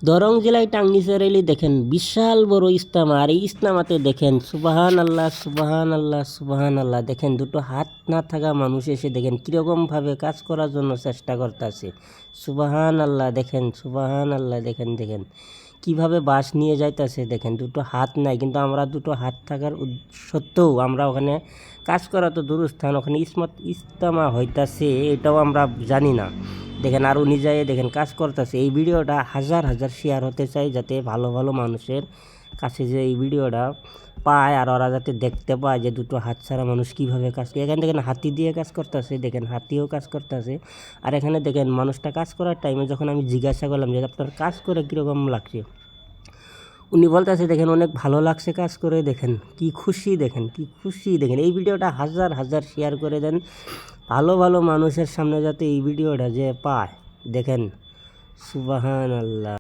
দরং জেলায় টাঙ্গিচর এলে দেখেন বিশাল বড় ইজতেমা, আর এই ইজতেমাতে দেখেন সুবাহান আল্লাহ সুবাহান আল্লাহ সুবাহান আল্লাহ। দেখেন দুটো হাত না থাকা মানুষ এসে দেখেন কীরকমভাবে কাজ করার জন্য চেষ্টা করতেছে। সুবাহান আল্লাহ, দেখেন সুবাহান আল্লাহ। দেখেন দেখেন কীভাবে বাঁশ নিয়ে যাইতেছে। দেখেন দুটো হাত নাই, কিন্তু আমরা দুটো হাত থাকার সত্ত্বেও আমরা ওখানে কাজ করা তো দূরস্থান, ওখানে ইজতেমা হইতাছে এটাও আমরা জানি না। দেখেন আর উনি যাই দেখেন কাজ করতেছে। এই ভিডিওটা হাজার হাজার শেয়ার হতে চাই, যাতে ভালো ভালো মানুষের কাছে যে এই ভিডিওটা পায়, আর ওরা যাতে দেখতে পায় যে দুটো হাত ছাড়া মানুষ কীভাবে কাজ করে। এখানে দেখেন হাতি দিয়ে কাজ করতেছে, দেখেন হাতিও কাজ করতেছে। আর এখানে দেখেন মানুষটা কাজ করার টাইমে যখন আমি জিজ্ঞাসা করলাম যে আপনার কাজ করে কীরকম লাগছে, উনি বলতেছে দেখেন অনেক ভালো লাগছে কাজ করে। দেখেন কি খুশি, দেখেন কি খুশি। দেখেন এই ভিডিওটা হাজার হাজার শেয়ার করে দেন, ভালো ভালো মানুষের সামনে যাতে এই ভিডিওটা যে পায়। দেখেন সুবহানাল্লাহ।